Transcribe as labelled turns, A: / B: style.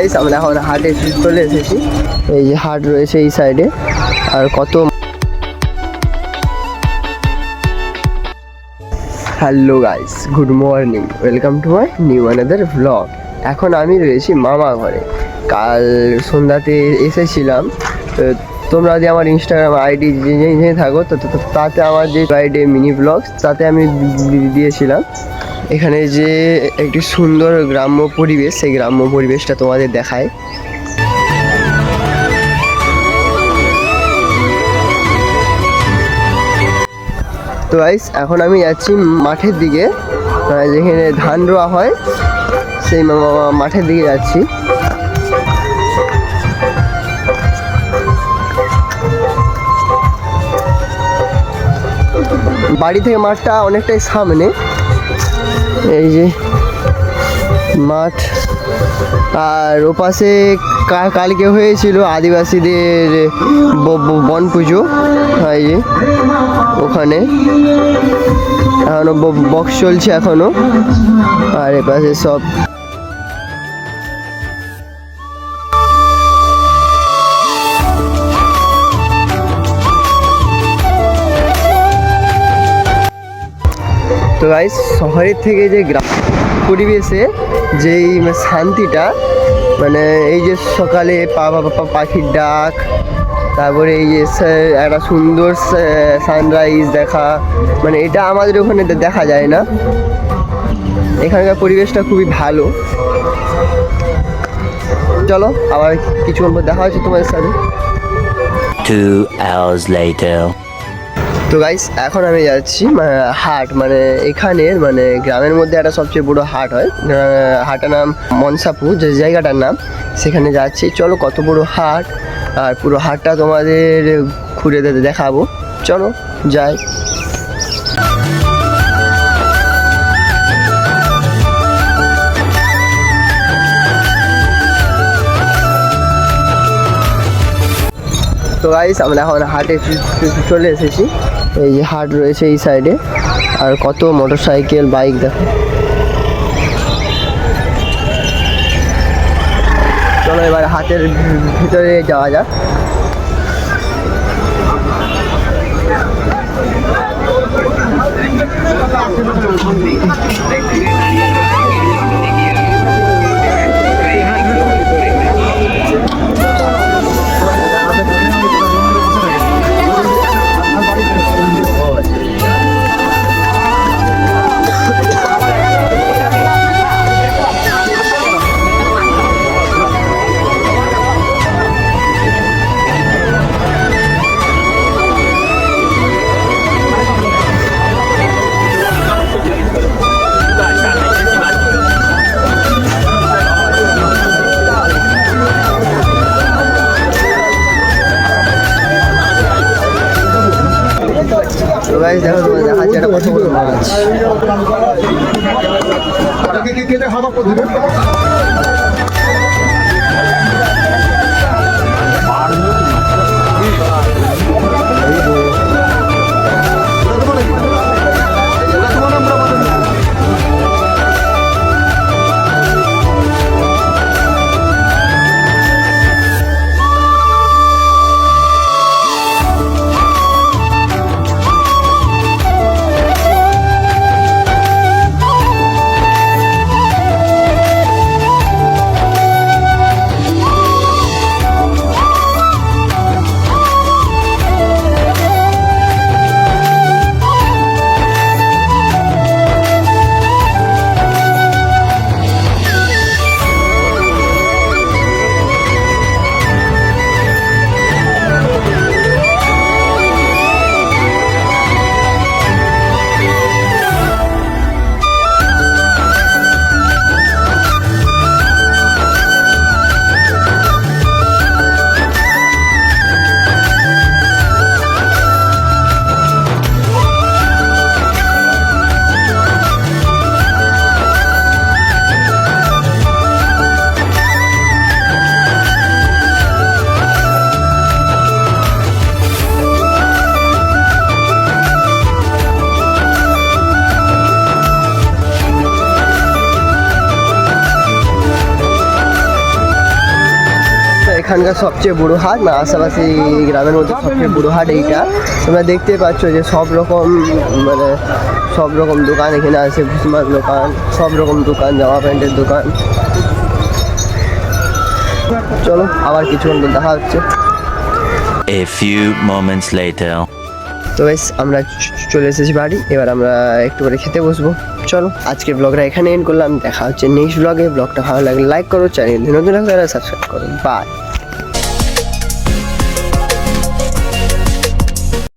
A: Guys আমরা এখন হাটে চলে এসেছি। এই যে হাট রয়েছে এই সাইডে, আর কত। Hello guys, good morning, welcome to my new another vlog. এখন আমি রয়েছি মামা ঘরে। কাল সন্ধ্যাতে এসেছিলাম। তোমরা যদি আমার ইনস্টাগ্রাম আইডি জেনে থাকো তো তাতে আমার যে ফ্রাইডে মিনি ব্লগস তাতে আমি দিয়েছিলাম। এখানে যে একটি সুন্দর গ্রাম্য পরিবেশ, সেই গ্রাম্য পরিবেশটা তোমাদের দেখায়। তো গাইস এখন আমি যাচ্ছি মাঠের দিকে, যেখানে ধান রোয়া হয়, সেই মাঠের দিকে যাচ্ছি। বাড়ি থেকে মাঠটা অনেকটাই সামনে। এই যে মাঠ, আর ওপাশে কালকে হয়েছিল আদিবাসীদের বন পুজো। এই যে ওখানে এখনো বক্স চলছে এখনো, আর এপাশে সব। তো গাইস শহরের থেকে যে গ্রাম পরিবেশে যেই শান্তিটা, মানে এই যে সকালে পাখির ডাক, তারপরে এই যে একটা সুন্দর সানরাইজ দেখা, মানে এটা আমাদের ওখানে দেখা যায় না। এখানকার পরিবেশটা খুবই ভালো। চলো আবার কিছুক্ষণ পর দেখা হচ্ছে তোমাদের সাথে।
B: 2 hours later.
A: তো গাইস এখন আমি যাচ্ছি হাট, মানে এখানের মানে গ্রামের মধ্যে একটা সবচেয়ে বড় হাট হয়। হাটের নাম মনসাপুর, যে জায়গাটার নাম, সেখানে যাচ্ছি। চলো কত বড় হাট, আর পুরো হাটটা তোমাদের ঘুরে দেখাবো। চলো যাই। তো গাইস আমরা এখন হাটে চলে এসেছি। এই যে হাট রয়েছে এই সাইডে, আর কত মোটরসাইকেল বাইক দেখো। চলো এবার হাটের ভিতরে যাওয়া যাক। তো গাইস দেখো, তোমাদের দেখাচ্ছি একটা কত বড় মাছ। এখানকার সবচেয়ে বড় হাট, মানে আশেপাশে গ্রামের মধ্যে সবচেয়ে বড় হাট এইটা। তোমরা দেখতে পাচ্ছ যে সব রকম মানে সব রকম দোকান এখানে আছে, ভুসিমার দোকান, সব রকম দোকান, জামা প্যান্টের দোকান। চলো আবার কিছুক্ষণ পর দেখা হচ্ছে।
B: A few moments later.
A: তো বেশ আমরা চলে এসেছি বাড়ি, এবার আমরা একটু করে খেতে বসবো। চলো আজকের ব্লগটা এখানে এন্ড করলাম, দেখা হচ্ছে নেক্সট ব্লগে। ব্লগটা ভালো লাগলে লাইক করো, চ্যানেল নতুন লাগলে সাবস্ক্রাইব করো। বাই।